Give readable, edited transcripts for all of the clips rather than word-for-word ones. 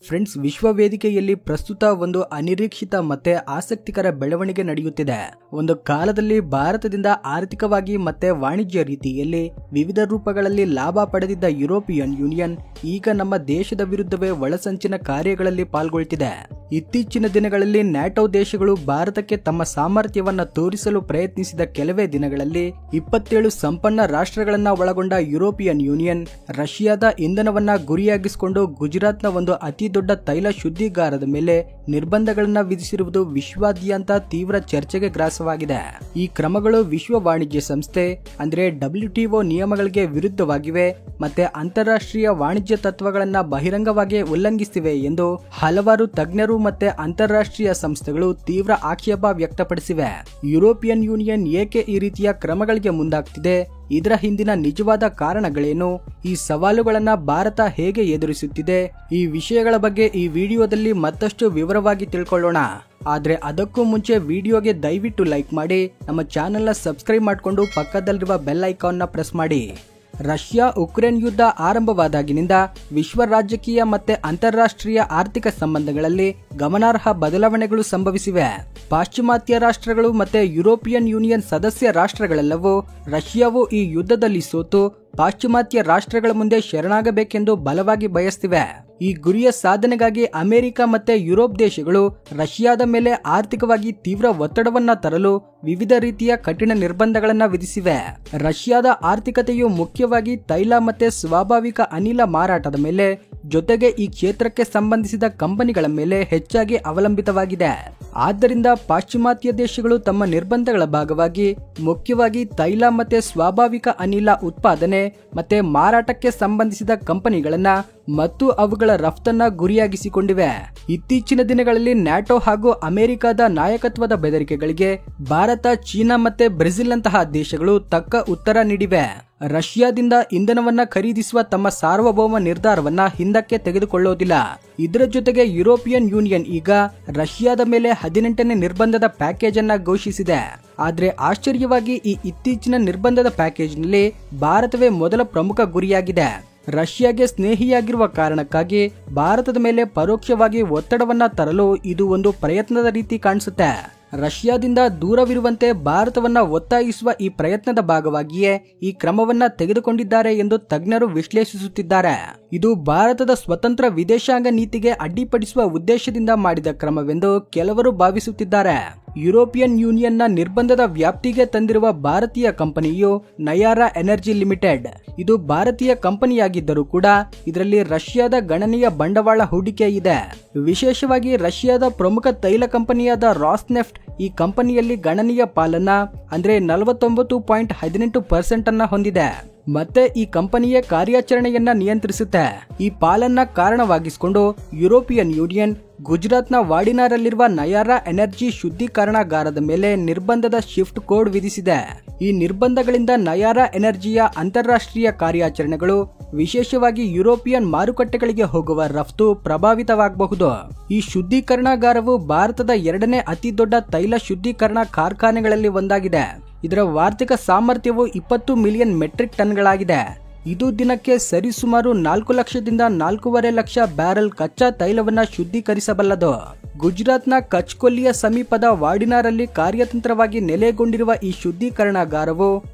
Friends, ವಿಶ್ವ ವೇದಿಕೆಯಲ್ಲಿ ಪ್ರಸ್ತುತ ಒಂದು ಅನಿರೀಕ್ಷಿತ ಮತ್ತೆ ಆಸಕ್ತಿಕರ ಬೆಳವಣಿಗೆ ನಡೆಯುತ್ತಿದೆ. ಒಂದು ಕಾಲದಲ್ಲಿ ಭಾರತದಿಂದ ಆರ್ಥಿಕವಾಗಿ ಮತ್ತೆ ವಾಣಿಜ್ಯ ರೀತಿಯಲ್ಲಿ ವಿವಿಧ ರೂಪಗಳಲ್ಲಿ ಲಾಭ ಪಡೆದಿದ್ದ ಯುರೋಪಿಯನ್ ಯೂನಿಯನ್ ಈಗ ನಮ್ಮ ದೇಶದ ವಿರುದ್ಧವೇ ಒಳಸಂಚಿನ ಕಾರ್ಯಗಳಲ್ಲಿ ಪಾಲ್ಗೊಳ್ತಿದೆ. ಇತ್ತೀಚಿನ ದಿನಗಳಲ್ಲಿ ನ್ಯಾಟೋ ದೇಶಗಳು ಭಾರತಕ್ಕೆ ತಮ್ಮ ಸಾಮರ್ಥ್ಯವನ್ನ ತೋರಿಸಲು ಪ್ರಯತ್ನಿಸಿದ ಕೆಲವೇ ದಿನಗಳಲ್ಲಿ 27 ಸಂಪನ್ನ ರಾಷ್ಟ್ರಗಳನ್ನ ಒಳಗೊಂಡ ಯುರೋಪಿಯನ್ ಯೂನಿಯನ್ ರಷ್ಯಾದ ಇಂಧನವನ್ನ ಗುರಿಯಾಗಿಸಿಕೊಂಡು ಗುಜರಾತ್ನ ಒಂದು ಅತಿ ದೊಡ್ಡ ತೈಲ ಶುದ್ಧೀಗಾರದ ಮೇಲೆ ನಿರ್ಬಂಧಗಳನ್ನ ವಿಧಿಸಿರುವುದು ವಿಶ್ವಾದ್ಯಂತ ತೀವ್ರ ಚರ್ಚೆಗೆ ಗ್ರಾಸವಾಗಿದೆ. ಈ ಕ್ರಮಗಳು ವಿಶ್ವ ವಾಣಿಜ್ಯ ಸಂಸ್ಥೆ ಅಂದ್ರೆ WTO ನಿಯಮಗಳಿಗೆ ವಿರುದ್ಧವಾಗಿವೆ ಮತ್ತೆ ಅಂತಾರಾಷ್ಟ್ರೀಯ ವಾಣಿಜ್ಯ ತತ್ವಗಳನ್ನ ಬಹಿರಂಗವಾಗಿ ಉಲ್ಲಂಘಿಸುತ್ತಿವೆ ಎಂದು ಹಲವಾರು ತಜ್ಞರು ಮತ್ತೆ ಅಂತಾರಾಷ್ಟ್ರೀಯ ಸಂಸ್ಥೆಗಳು ತೀವ್ರ ಆಕ್ಷೇಪ ವ್ಯಕ್ತಪಡಿಸಿವೆ. ಯುರೋಪಿಯನ್ ಯೂನಿಯನ್ ಏಕೆ ಈ ರೀತಿಯ ಕ್ರಮಗಳಿಗೆ ಮುಂದಾಗ್ತಿದೆ, ಇದರ ಹಿಂದಿನ ನಿಜವಾದ ಕಾರಣಗಳೇನು, ಈ ಸವಾಲುಗಳನ್ನ ಭಾರತ ಹೇಗೆ ಎದುರಿಸುತ್ತಿದೆ, ಈ ವಿಷಯಗಳ ಬಗ್ಗೆ ಈ ವಿಡಿಯೋದಲ್ಲಿ ಮತ್ತಷ್ಟು ವಿವರವಾಗಿ ತಿಳ್ಕೊಳ್ಳೋಣ. ಆದ್ರೆ ಅದಕ್ಕೂ ಮುಂಚೆ ವಿಡಿಯೋಗೆ ದಯವಿಟ್ಟು ಲೈಕ್ ಮಾಡಿ, ನಮ್ಮ ಚಾನೆಲ್ನ ಸಬ್ಸ್ಕ್ರೈಬ್ ಮಾಡಿಕೊಂಡು ಪಕ್ಕದಲ್ಲಿರುವ ಬೆಲ್ ಐಕಾನ್ ನ ಪ್ರೆಸ್ ಮಾಡಿ. ರಷ್ಯಾ ಉಕ್ರೇನ್ ಯುದ್ಧ ಆರಂಭವಾದಾಗಿನಿಂದ ವಿಶ್ವ ರಾಜಕೀಯ ಮತ್ತೆ ಅಂತಾರಾಷ್ಟ್ರೀಯ ಆರ್ಥಿಕ ಸಂಬಂಧಗಳಲ್ಲಿ ಗಮನಾರ್ಹ ಬದಲಾವಣೆಗಳು ಸಂಭವಿಸಿವೆ. ಪಾಶ್ಚಿಮಾತ್ಯ ರಾಷ್ಟ್ರಗಳು ಮತ್ತೆ ಯುರೋಪಿಯನ್ ಯೂನಿಯನ್ ಸದಸ್ಯ ರಾಷ್ಟ್ರಗಳೆಲ್ಲವೂ ರಷ್ಯಾವು ಈ ಯುದ್ಧದಲ್ಲಿ ಸೋತು ಪಾಶ್ಚಿಮಾತ್ಯ ರಾಷ್ಟ್ರಗಳ ಮುಂದೆ ಶರಣಾಗಬೇಕೆಂದು ಬಲವಾಗಿ ಬಯಸ್ತಿವೆ. ಈ ಗುರಿಯ ಸಾಧನೆಗಾಗಿ ಅಮೆರಿಕ ಮತ್ತೆ ಯುರೋಪ್ ದೇಶಗಳು ರಷ್ಯಾದ ಮೇಲೆ ಆರ್ಥಿಕವಾಗಿ ತೀವ್ರ ಒತ್ತಡವನ್ನ ತರಲು ವಿವಿಧ ರೀತಿಯ ಕಠಿಣ ನಿರ್ಬಂಧಗಳನ್ನ ವಿಧಿಸಿವೆ. ರಷ್ಯಾದ ಆರ್ಥಿಕತೆಯು ಮುಖ್ಯವಾಗಿ ತೈಲ ಮತ್ತೆ ಸ್ವಾಭಾವಿಕ ಅನಿಲ ಮಾರಾಟದ ಮೇಲೆ, ಜೊತೆಗೆ ಈ ಕ್ಷೇತ್ರಕ್ಕೆ ಸಂಬಂಧಿಸಿದ ಕಂಪನಿಗಳ ಮೇಲೆ ಹೆಚ್ಚಾಗಿ ಅವಲಂಬಿತವಾಗಿದೆ. ಆದ್ದರಿಂದ ಪಾಶ್ಚಿಮಾತ್ಯ ದೇಶಗಳು ತಮ್ಮ ನಿರ್ಬಂಧಗಳ ಭಾಗವಾಗಿ ಮುಖ್ಯವಾಗಿ ತೈಲ ಮತ್ತೆ ಸ್ವಾಭಾವಿಕ ಅನಿಲ ಉತ್ಪಾದನೆ ಮತ್ತೆ ಮಾರಾಟಕ್ಕೆ ಸಂಬಂಧಿಸಿದ ಕಂಪನಿಗಳನ್ನ ಮತ್ತು ಅವುಗಳ ರಫ್ತನ್ನ ಗುರಿಯಾಗಿಸಿಕೊಂಡಿವೆ. ಇತ್ತೀಚಿನ ದಿನಗಳಲ್ಲಿ ನ್ಯಾಟೋ ಹಾಗೂ ಅಮೆರಿಕದ ನಾಯಕತ್ವದ ಬೆದರಿಕೆಗಳಿಗೆ ಭಾರತ, ಚೀನಾ ಮತ್ತೆ ಬ್ರೆಜಿಲ್ ನಂತಹ ದೇಶಗಳು ತಕ್ಕ ಉತ್ತರ ನೀಡಿವೆ. ರಷ್ಯಾದಿಂದ ಇಂಧನವನ್ನ ಖರೀದಿಸುವ ತಮ್ಮ ಸಾರ್ವಭೌಮ ನಿರ್ಧಾರವನ್ನ ಹಿಂದಕ್ಕೆ ತೆಗೆದುಕೊಳ್ಳೋದಿಲ್ಲ. ಇದರ ಜೊತೆಗೆ ಯುರೋಪಿಯನ್ ಯೂನಿಯನ್ ಈಗ ರಷ್ಯಾದ ಮೇಲೆ 18ನೇ ನಿರ್ಬಂಧದ ಪ್ಯಾಕೇಜ್ ಅನ್ನ ಘೋಷಿಸಿದೆ. ಆದ್ರೆ ಆಶ್ಚರ್ಯವಾಗಿ ಈ ಇತ್ತೀಚಿನ ನಿರ್ಬಂಧದ ಪ್ಯಾಕೇಜ್ನಲ್ಲಿ ಭಾರತವೇ ಮೊದಲ ಪ್ರಮುಖ ಗುರಿಯಾಗಿದೆ. ರಷ್ಯಾಗೆ ಸ್ನೇಹಿಯಾಗಿರುವ ಕಾರಣಕ್ಕಾಗಿ ಭಾರತದ ಮೇಲೆ ಪರೋಕ್ಷವಾಗಿ ಒತ್ತಡವನ್ನ ತರಲು ಇದು ಒಂದು ಪ್ರಯತ್ನದ ರೀತಿ ಕಾಣಿಸುತ್ತೆ. ರಷ್ಯಾದಿಂದ ದೂರವಿರುವಂತೆ ಭಾರತವನ್ನ ಒತ್ತಾಯಿಸುವ ಈ ಪ್ರಯತ್ನದ ಭಾಗವಾಗಿಯೇ ಈ ಕ್ರಮವನ್ನ ತೆಗೆದುಕೊಂಡಿದ್ದಾರೆ ಎಂದು ತಜ್ಞರು ವಿಶ್ಲೇಷಿಸುತ್ತಿದ್ದಾರೆ. ಇದು ಭಾರತದ ಸ್ವತಂತ್ರ ವಿದೇಶಾಂಗ ನೀತಿಗೆ ಅಡ್ಡಿಪಡಿಸುವ ಉದ್ದೇಶದಿಂದ ಮಾಡಿದ ಕ್ರಮವೆಂದು ಕೆಲವರು ಭಾವಿಸುತ್ತಿದ್ದಾರೆ. ಯುರೋಪಿಯನ್ ಯೂನಿಯನ್ನ ನಿರ್ಬಂಧದ ವ್ಯಾಪ್ತಿಗೆ ತಂದಿರುವ ಭಾರತೀಯ ಕಂಪನಿಯು ನಯಾರಾ ಎನರ್ಜಿ ಲಿಮಿಟೆಡ್. ಇದು ಭಾರತೀಯ ಕಂಪನಿಯಾಗಿದ್ದರೂ ಕೂಡ ಇದರಲ್ಲಿ ರಷ್ಯಾದ ಗಣನೀಯ ಬಂಡವಾಳ ಹೂಡಿಕೆ ಇದೆ. ವಿಶೇಷವಾಗಿ ರಷ್ಯಾದ ಪ್ರಮುಖ ತೈಲ ಕಂಪನಿಯಾದ ರಾಸ್ನೆಫ್ಟ್ ಈ ಕಂಪನಿಯಲ್ಲಿ ಗಣನೀಯ ಪಾಲನ್ನ ಅಂದ್ರೆ 49.18% ಅನ್ನ ಹೊಂದಿದೆ. ಮತ್ತೆ ಈ ಕಂಪನಿಯ ಕಾರ್ಯಾಚರಣೆಯನ್ನ ನಿಯಂತ್ರಿಸುತ್ತೆ. ಈ ಪಾಲನ್ನ ಕಾರಣವಾಗಿಸಿಕೊಂಡು ಯುರೋಪಿಯನ್ ಯೂನಿಯನ್ ಗುಜರಾತ್ನ ವಾಡಿನಾರಲ್ಲಿರುವ ನಯಾರಾ ಎನರ್ಜಿ ಶುದ್ಧೀಕರಣಾಗಾರದ ಮೇಲೆ ನಿರ್ಬಂಧದ ಶಿಫ್ಟ್ ಕೋಡ್ ವಿಧಿಸಿದೆ. ಈ ನಿರ್ಬಂಧಗಳಿಂದ ನಯಾರಾ ಎನರ್ಜಿಯ ಅಂತಾರಾಷ್ಟ್ರೀಯ ಕಾರ್ಯಾಚರಣೆಗಳು, ವಿಶೇಷವಾಗಿ ಯುರೋಪಿಯನ್ ಮಾರುಕಟ್ಟೆಗಳಿಗೆ ಹೋಗುವ ರಫ್ತು ಪ್ರಭಾವಿತವಾಗಬಹುದು. ಈ ಶುದ್ಧೀಕರಣಾಗಾರವು ಭಾರತದ 2ನೇ ಅತಿ ದೊಡ್ಡ ತೈಲ ಶುದ್ಧೀಕರಣ ಕಾರ್ಖಾನೆಗಳಲ್ಲಿ ಒಂದಾಗಿದೆ. ಇದರ ವಾರ್ಷಿಕ ಸಾಮರ್ಥ್ಯವು 20 ಮಿಲಿಯನ್ ಮೆಟ್ರಿಕ್ ಟನ್ಗಳಾಗಿದೆ. ಇದು ದಿನಕ್ಕೆ ಸರಿಸುಮಾರು 4 ಲಕ್ಷದಿಂದ 4.5 ಲಕ್ಷ ಬ್ಯಾರೆಲ್ ಕಚ್ಚಾ ತೈಲವನ್ನ ಶುದ್ಧೀಕರಿಸಬಲ್ಲದು. ಗುಜರಾತ್ನ ಕಚ್ ಕೊಲ್ಲಿಯ ಸಮೀಪದ ವಾಡಿನಾರಲ್ಲಿ ಕಾರ್ಯತಂತ್ರವಾಗಿ ನೆಲೆಗೊಂಡಿರುವ ಈ ಶುದ್ಧೀಕರಣಾಗಾರವು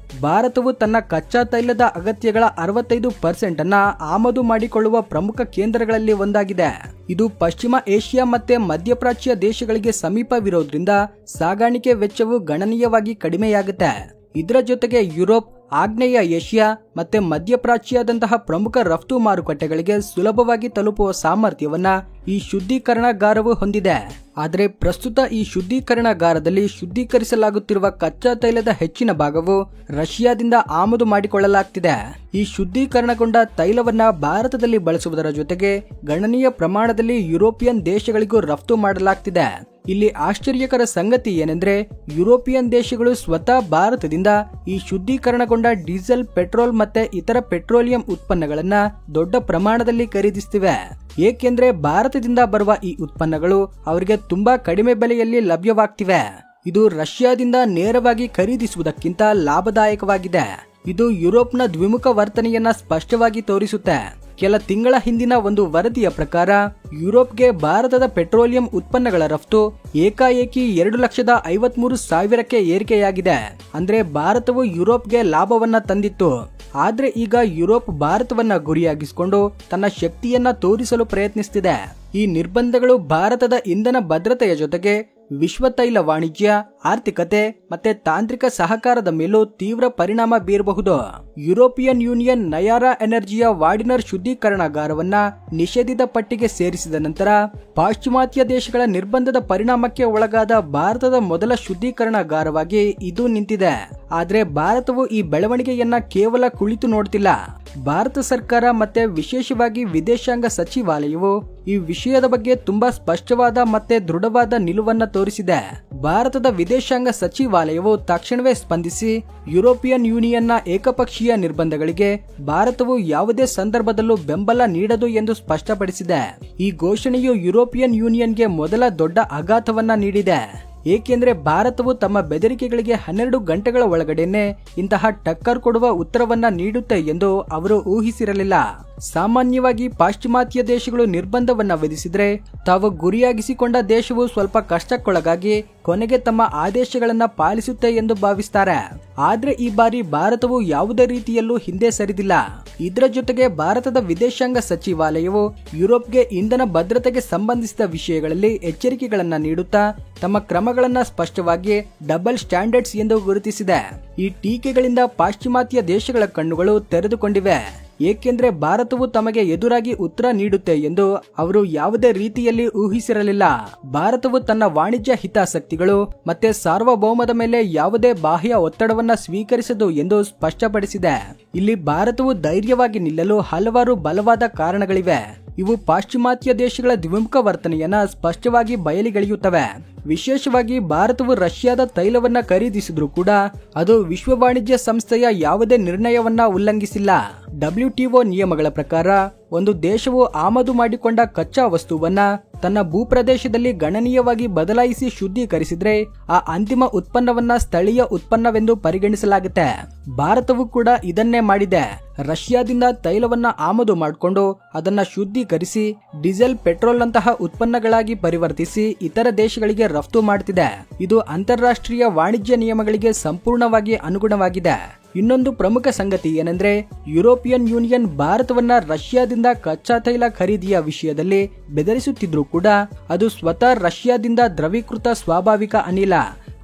ಭಾರತವು ತನ್ನ ಕಚ್ಚಾ ತೈಲದ ಅಗತ್ಯಗಳ 65% ಅನ್ನ ಆಮದು ಮಾಡಿಕೊಳ್ಳುವ ಪ್ರಮುಖ ಕೇಂದ್ರಗಳಲ್ಲಿ ಒಂದಾಗಿದೆ. ಇದು ಪಶ್ಚಿಮ ಏಷ್ಯಾ ಮತ್ತೆ ಮಧ್ಯಪ್ರಾಚ್ಯ ದೇಶಗಳಿಗೆ ಸಮೀಪವಿರೋದ್ರಿಂದ ಸಾಗಾಣಿಕೆ ವೆಚ್ಚವು ಗಣನೀಯವಾಗಿ ಕಡಿಮೆಯಾಗುತ್ತೆ. ಇದರ ಜೊತೆಗೆ ಯುರೋಪ್, ಆಗ್ನೇಯ ಏಷ್ಯಾ ಮತ್ತೆ ಮಧ್ಯಪ್ರಾಚ್ಯದಂತಹ ಪ್ರಮುಖ ರಫ್ತು ಮಾರುಕಟ್ಟೆಗಳಿಗೆ ಸುಲಭವಾಗಿ ತಲುಪುವ ಸಾಮರ್ಥ್ಯವನ್ನ ಈ ಶುದ್ಧೀಕರಣಾಗಾರವು ಹೊಂದಿದೆ. ಆದರೆ ಪ್ರಸ್ತುತ ಈ ಶುದ್ಧೀಕರಣಾಗಾರದಲ್ಲಿ ಶುದ್ಧೀಕರಿಸಲಾಗುತ್ತಿರುವ ಕಚ್ಚಾ ತೈಲದ ಹೆಚ್ಚಿನ ಭಾಗವು ರಷ್ಯಾದಿಂದ ಆಮದು ಮಾಡಿಕೊಳ್ಳಲಾಗ್ತಿದೆ. ಈ ಶುದ್ಧೀಕರಣಗೊಂಡ ತೈಲವನ್ನ ಭಾರತದಲ್ಲಿ ಬಳಸುವುದರ ಜೊತೆಗೆ ಗಣನೀಯ ಪ್ರಮಾಣದಲ್ಲಿ ಯುರೋಪಿಯನ್ ದೇಶಗಳಿಗೂ ರಫ್ತು ಮಾಡಲಾಗ್ತಿದೆ. ಇಲ್ಲಿ ಆಶ್ಚರ್ಯಕರ ಸಂಗತಿ ಏನೆಂದ್ರೆ ಯುರೋಪಿಯನ್ ದೇಶಗಳು ಸ್ವತಃ ಭಾರತದಿಂದ ಈ ಶುದ್ಧೀಕರಣಗೊಂಡ ಡೀಸೆಲ್, ಪೆಟ್ರೋಲ್ ಮತ್ತೆ ಇತರ ಪೆಟ್ರೋಲಿಯಂ ಉತ್ಪನ್ನಗಳನ್ನ ದೊಡ್ಡ ಪ್ರಮಾಣದಲ್ಲಿ ಖರೀದಿಸುತ್ತಿವೆ. ಏಕೆಂದ್ರೆ ಭಾರತದಿಂದ ಬರುವ ಈ ಉತ್ಪನ್ನಗಳು ಅವರಿಗೆ ತುಂಬಾ ಕಡಿಮೆ ಬೆಲೆಯಲ್ಲಿ ಲಭ್ಯವಾಗ್ತಿವೆ. ಇದು ರಷ್ಯಾದಿಂದ ನೇರವಾಗಿ ಖರೀದಿಸುವುದಕ್ಕಿಂತ ಲಾಭದಾಯಕವಾಗಿದೆ. ಇದು ಯುರೋಪ್ನ ದ್ವಿಮುಖ ವರ್ತನೆಯನ್ನ ಸ್ಪಷ್ಟವಾಗಿ ತೋರಿಸುತ್ತೆ. ಕೆಲ ತಿಂಗಳ ಹಿಂದಿನ ಒಂದು ವರದಿಯ ಪ್ರಕಾರ ಯುರೋಪ್ಗೆ ಭಾರತದ ಪೆಟ್ರೋಲಿಯಂ ಉತ್ಪನ್ನಗಳ ರಫ್ತು ಏಕಾಏಕಿ 2,53,000ಕ್ಕೆ ಏರಿಕೆಯಾಗಿದೆ. ಅಂದ್ರೆ ಭಾರತವು ಯುರೋಪ್ಗೆ ಲಾಭವನ್ನ ತಂದಿತ್ತು. ಆದ್ರೆ ಈಗ ಯುರೋಪ್ ಭಾರತವನ್ನ ಗುರಿಯಾಗಿಸಿಕೊಂಡು ತನ್ನ ಶಕ್ತಿಯನ್ನ ತೋರಿಸಲು ಪ್ರಯತ್ನಿಸುತ್ತಿದೆ. ಈ ನಿರ್ಬಂಧಗಳು ಭಾರತದ ಇಂಧನ ಭದ್ರತೆಯ ಜೊತೆಗೆ ವಿಶ್ವ ತೈಲ ವಾಣಿಜ್ಯ, ಆರ್ಥಿಕತೆ ಮತ್ತೆ ತಾಂತ್ರಿಕ ಸಹಕಾರದ ಮೇಲೂ ತೀವ್ರ ಪರಿಣಾಮ ಬೀರಬಹುದು. ಯುರೋಪಿಯನ್ ಯೂನಿಯನ್ ನಯಾರಾ ಎನರ್ಜಿಯ ವಾರ್ಡಿನರ್ ಶುದ್ಧೀಕರಣಾಗಾರವನ್ನ ನಿಷೇಧಿತ ಪಟ್ಟಿಗೆ ಸೇರಿಸಿದ ನಂತರ ಪಾಶ್ಚಿಮಾತ್ಯ ದೇಶಗಳ ನಿರ್ಬಂಧದ ಪರಿಣಾಮಕ್ಕೆ ಒಳಗಾದ ಭಾರತದ ಮೊದಲ ಶುದ್ಧೀಕರಣಾಗಾರವಾಗಿ ಇದು ನಿಂತಿದೆ. ಆದ್ರೆ ಭಾರತವು ಈ ಬೆಳವಣಿಗೆಯನ್ನ ಕೇವಲ ಕುಳಿತು ನೋಡ್ತಿಲ್ಲ. ಭಾರತ ಸರ್ಕಾರ ಮತ್ತೆ ವಿಶೇಷವಾಗಿ ವಿದೇಶಾಂಗ ಸಚಿವಾಲಯವು ಈ ವಿಷಯದ ಬಗ್ಗೆ ತುಂಬಾ ಸ್ಪಷ್ಟವಾದ ಮತ್ತೆ ದೃಢವಾದ ನಿಲುವನ್ನ ತೋರಿಸಿದೆ. ಭಾರತದ ವಿದೇಶಾಂಗ ಸಚಿವಾಲಯವು ತಕ್ಷಣವೇ ಸ್ಪಂದಿಸಿ ಯುರೋಪಿಯನ್ ಯೂನಿಯನ್ನ ಏಕಪಕ್ಷೀಯ ನಿರ್ಬಂಧಗಳಿಗೆ ಭಾರತವು ಯಾವುದೇ ಸಂದರ್ಭದಲ್ಲೂ ಬೆಂಬಲ ನೀಡದು ಎಂದು ಸ್ಪಷ್ಟಪಡಿಸಿದೆ. ಈ ಘೋಷಣೆಯು ಯುರೋಪಿಯನ್ ಯೂನಿಯನ್ಗೆ ಮೊದಲ ದೊಡ್ಡ ಆಘಾತವನ್ನ ನೀಡಿದೆ. ಏಕೆಂದ್ರೆ ಭಾರತವು ತಮ್ಮ ಬೆದರಿಕೆಗಳಿಗೆ 12 ಗಂಟೆಗಳ ಒಳಗಡೆನೆ ಇಂತಹ ಟಕ್ಕರ್ ಕೊಡುವ ಉತ್ತರವನ್ನ ನೀಡುತ್ತೆ ಎಂದು ಅವರು ಊಹಿಸಿರಲಿಲ್ಲ. ಸಾಮಾನ್ಯವಾಗಿ ಪಾಶ್ಚಿಮಾತ್ಯ ದೇಶಗಳು ನಿರ್ಬಂಧವನ್ನ ವಿಧಿಸಿದ್ರೆ ತಾವು ಗುರಿಯಾಗಿಸಿಕೊಂಡ ದೇಶವು ಸ್ವಲ್ಪ ಕಷ್ಟಕ್ಕೊಳಗಾಗಿ ಕೊನೆಗೆ ತಮ್ಮ ಆದೇಶಗಳನ್ನ ಪಾಲಿಸುತ್ತೆ ಎಂದು ಭಾವಿಸ್ತಾರೆ. ಆದ್ರೆ ಈ ಬಾರಿ ಭಾರತವು ಯಾವುದೇ ರೀತಿಯಲ್ಲೂ ಹಿಂದೆ ಸರಿದಿಲ್ಲ. ಇದರ ಜೊತೆಗೆ ಭಾರತದ ವಿದೇಶಾಂಗ ಸಚಿವಾಲಯವು ಯುರೋಪ್ಗೆ ಇಂಧನ ಭದ್ರತೆಗೆ ಸಂಬಂಧಿಸಿದ ವಿಷಯಗಳಲ್ಲಿ ಎಚ್ಚರಿಕೆಗಳನ್ನ ನೀಡುತ್ತಾ ತಮ್ಮ ಕ್ರಮಗಳನ್ನ ಸ್ಪಷ್ಟವಾಗಿ ಡಬಲ್ ಸ್ಟ್ಯಾಂಡರ್ಡ್ಸ್ ಎಂದು ಗುರುತಿಸಿದೆ. ಈ ಟೀಕೆಗಳಿಂದ ಪಾಶ್ಚಿಮಾತ್ಯ ದೇಶಗಳ ಕಣ್ಣುಗಳು ತೆರೆದುಕೊಂಡಿವೆ. ಏಕೆಂದ್ರೆ ಭಾರತವು ತಮಗೆ ಎದುರಾಗಿ ಉತ್ತರ ನೀಡುತ್ತೆ ಎಂದು ಅವರು ಯಾವುದೇ ರೀತಿಯಲ್ಲಿ ಊಹಿಸಿರಲಿಲ್ಲ. ಭಾರತವು ತನ್ನ ವಾಣಿಜ್ಯ ಹಿತಾಸಕ್ತಿಗಳು ಮತ್ತೆ ಸಾರ್ವಭೌಮದ ಮೇಲೆ ಯಾವುದೇ ಬಾಹ್ಯ ಒತ್ತಡವನ್ನ ಸ್ವೀಕರಿಸದು ಎಂದು ಸ್ಪಷ್ಟಪಡಿಸಿದೆ. ಇಲ್ಲಿ ಭಾರತವು ಧೈರ್ಯವಾಗಿ ನಿಲ್ಲಲು ಹಲವಾರು ಬಲವಾದ ಕಾರಣಗಳಿವೆ. ಇವು ಪಾಶ್ಚಿಮಾತ್ಯ ದೇಶಗಳ ದ್ವಿಮುಖ ವರ್ತನೆಯನ್ನ ಸ್ಪಷ್ಟವಾಗಿ ಬಯಲಿಗೆಳೆಯುತ್ತವೆ. ವಿಶೇಷವಾಗಿ ಭಾರತವು ರಷ್ಯಾದ ತೈಲವನ್ನ ಖರೀದಿಸಿದ್ರೂ ಕೂಡ ಅದು ವಿಶ್ವ ವಾಣಿಜ್ಯ ಸಂಸ್ಥೆಯ ಯಾವುದೇ ನಿರ್ಣಯವನ್ನ ಉಲ್ಲಂಘಿಸಿಲ್ಲ. WTO ನಿಯಮಗಳ ಪ್ರಕಾರ ಒಂದು ದೇಶವು ಆಮದು ಮಾಡಿಕೊಂಡ ಕಚ್ಚಾ ವಸ್ತುವನ್ನ ತನ್ನ ಭೂಪ್ರದೇಶದಲ್ಲಿ ಗಣನೀಯವಾಗಿ ಬದಲಾಯಿಸಿ ಶುದ್ಧೀಕರಿಸಿದ್ರೆ ಆ ಅಂತಿಮ ಉತ್ಪನ್ನವನ್ನ ಸ್ಥಳೀಯ ಉತ್ಪನ್ನವೆಂದು ಪರಿಗಣಿಸಲಾಗುತ್ತೆ. ಭಾರತವು ಕೂಡ ಇದನ್ನೇ ಮಾಡಿದೆ. ರಷ್ಯಾದಿಂದ ತೈಲವನ್ನ ಆಮದು ಮಾಡಿಕೊಂಡು ಅದನ್ನ ಶುದ್ಧೀಕರಿಸಿ ಡೀಸೆಲ್, ಪೆಟ್ರೋಲ್ ನಂತಹ ಉತ್ಪನ್ನಗಳಾಗಿ ಪರಿವರ್ತಿಸಿ ಇತರ ದೇಶಗಳಿಗೆ ರಫ್ತು ಮಾಡುತ್ತಿದೆ. ಇದು ಅಂತಾರಾಷ್ಟ್ರೀಯ ವಾಣಿಜ್ಯ ನಿಯಮಗಳಿಗೆ ಸಂಪೂರ್ಣವಾಗಿ ಅನುಗುಣವಾಗಿದೆ. ಇನ್ನೊಂದು ಪ್ರಮುಖ ಸಂಗತಿ ಏನೆಂದ್ರೆ ಯುರೋಪಿಯನ್ ಯೂನಿಯನ್ ಭಾರತವನ್ನ ರಷ್ಯಾದಿಂದ ಕಚ್ಚಾ ತೈಲ ಖರೀದಿಯ ವಿಷಯದಲ್ಲಿ ಬೆದರಿಸುತ್ತಿದ್ರೂ ಕೂಡ ಅದು ಸ್ವತಃ ರಷ್ಯಾದಿಂದ ದ್ರವೀಕೃತ ಸ್ವಾಭಾವಿಕ ಅನಿಲ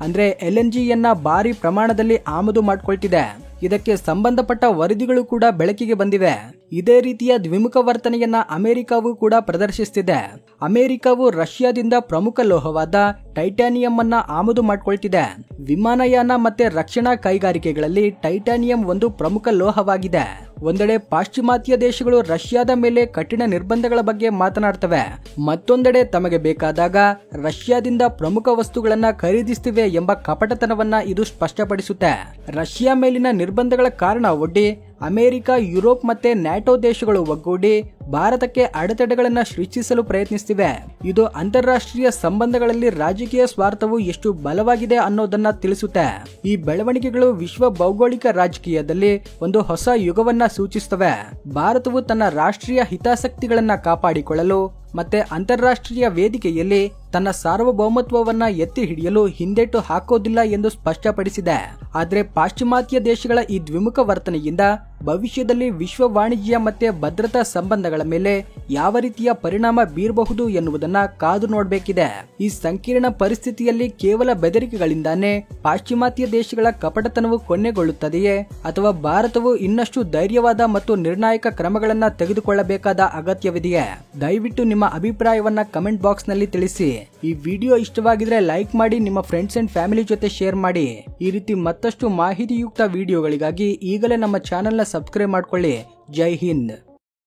ಅಂದ್ರೆ LNG ಯನ್ನ ಭಾರಿ ಪ್ರಮಾಣದಲ್ಲಿ ಆಮದು ಮಾಡಿಕೊಳ್ತಿದೆ. ಇದಕ್ಕೆ ಸಂಬಂಧಪಟ್ಟ ವರದಿಗಳು ಕೂಡ ಬೆಳಕಿಗೆ ಬಂದಿವೆ. ಇದೇ ರೀತಿಯ ದ್ವಿಮುಖ ವರ್ತನೆಯನ್ನ ಅಮೆರಿಕವು ಕೂಡ ಪ್ರದರ್ಶಿಸುತ್ತಿದೆ. ಅಮೆರಿಕವು ರಷ್ಯಾದಿಂದ ಪ್ರಮುಖ ಲೋಹವಾದ ಟೈಟಾನಿಯಂ ಅನ್ನ ಆಮದು ಮಾಡಿಕೊಳ್ತಿದೆ. ವಿಮಾನಯಾನ ಮತ್ತೆ ರಕ್ಷಣಾ ಕೈಗಾರಿಕೆಗಳಲ್ಲಿ ಟೈಟಾನಿಯಂ ಒಂದು ಪ್ರಮುಖ ಲೋಹವಾಗಿದೆ. ಒಂದೆಡೆ ಪಾಶ್ಚಿಮಾತ್ಯ ದೇಶಗಳು ರಷ್ಯಾದ ಮೇಲೆ ಕಠಿಣ ನಿರ್ಬಂಧಗಳ ಬಗ್ಗೆ ಮಾತನಾಡ್ತವೆ, ಮತ್ತೊಂದೆಡೆ ತಮಗೆ ಬೇಕಾದಾಗ ರಷ್ಯಾದಿಂದ ಪ್ರಮುಖ ವಸ್ತುಗಳನ್ನ ಖರೀದಿಸುತ್ತಿವೆ ಎಂಬ ಕಪಟತನವನ್ನ ಇದು ಸ್ಪಷ್ಟಪಡಿಸುತ್ತೆ. ರಷ್ಯಾ ಮೇಲಿನ ನಿರ್ಬಂಧಗಳ ಕಾರಣ ಒಡ್ಡಿ ಅಮೆರಿಕ, ಯುರೋಪ್ ಮತ್ತೆ ನ್ಯಾಟೋ ದೇಶಗಳು ಒಗ್ಗೂಡಿ ಭಾರತಕ್ಕೆ ಅಡೆತಡೆಗಳನ್ನ ಸೃಷ್ಟಿಸಲು ಪ್ರಯತ್ನಿಸುತ್ತಿವೆ. ಇದು ಅಂತಾರಾಷ್ಟ್ರೀಯ ಸಂಬಂಧಗಳಲ್ಲಿ ರಾಜಕೀಯ ಸ್ವಾರ್ಥವು ಎಷ್ಟು ಬಲವಾಗಿದೆ ಅನ್ನೋದನ್ನ ತಿಳಿಸುತ್ತೆ. ಈ ಬೆಳವಣಿಗೆಗಳು ವಿಶ್ವ ಭೌಗೋಳಿಕ ರಾಜಕೀಯದಲ್ಲಿ ಒಂದು ಹೊಸ ಯುಗವನ್ನ ಸೂಚಿಸುತ್ತವೆ. ಭಾರತವು ತನ್ನ ರಾಷ್ಟ್ರೀಯ ಹಿತಾಸಕ್ತಿಗಳನ್ನ ಕಾಪಾಡಿಕೊಳ್ಳಲು ಮತ್ತೆ ಅಂತಾರಾಷ್ಟ್ರೀಯ ವೇದಿಕೆಯಲ್ಲಿ ತನ್ನ ಸಾರ್ವಭೌಮತ್ವವನ್ನ ಎತ್ತಿ ಹಿಡಿಯಲು ಹಿಂದೆಟ್ಟು ಹಾಕೋದಿಲ್ಲ ಎಂದು ಸ್ಪಷ್ಟಪಡಿಸಿದೆ. ಆದರೆ ಪಾಶ್ಚಿಮಾತ್ಯ ದೇಶಗಳ ಈ ದ್ವಿಮುಖ ವರ್ತನೆಯಿಂದ ಭವಿಷ್ಯದಲ್ಲಿ ವಿಶ್ವ ವಾಣಿಜ್ಯ ಮತ್ತೆ ಭದ್ರತಾ ಸಂಬಂಧಗಳ ಮೇಲೆ ಯಾವ ರೀತಿಯ ಪರಿಣಾಮ ಬೀರಬಹುದು ಎನ್ನುವುದನ್ನ ಕಾದು ನೋಡಬೇಕಿದೆ. ಈ ಸಂಕೀರ್ಣ ಪರಿಸ್ಥಿತಿಯಲ್ಲಿ ಕೇವಲ ಬೆದರಿಕೆಗಳಿಂದಾನೇ ಪಾಶ್ಚಿಮಾತ್ಯ ದೇಶಗಳ ಕಪಟತನವು ಕೊನೆಗೊಳ್ಳುತ್ತದೆಯೇ ಅಥವಾ ಭಾರತವು ಇನ್ನಷ್ಟು ಧೈರ್ಯವಾದ ಮತ್ತು ನಿರ್ಣಾಯಕ ಕ್ರಮಗಳನ್ನ ತೆಗೆದುಕೊಳ್ಳಬೇಕಾದ ಅಗತ್ಯವಿದೆಯೇ? ದಯವಿಟ್ಟು ನಿಮ್ಮ ಅಭಿಪ್ರಾಯವನ್ನ ಕಮೆಂಟ್ ಬಾಕ್ಸ್ ನಲ್ಲಿ ತಿಳಿಸಿ. ಈ ವಿಡಿಯೋ ಇಷ್ಟವಾಗಿದ್ರೆ ಲೈಕ್ ಮಾಡಿ, ನಿಮ್ಮ ಫ್ರೆಂಡ್ಸ್ ಅಂಡ್ ಫ್ಯಾಮಿಲಿ ಜೊತೆ ಶೇರ್ ಮಾಡಿ. ಈ ರೀತಿ ಮತ್ತಷ್ಟು ಮಾಹಿತಿಯುಕ್ತ ವಿಡಿಯೋಗಳಿಗಾಗಿ ಈಗಲೇ ನಮ್ಮ ಚಾನೆಲ್ ನ ಸಬ್ಸ್ಕ್ರೈಬ್ ಮಾಡ್ಕೊಳ್ಳಿ. ಜೈ ಹಿಂದ್.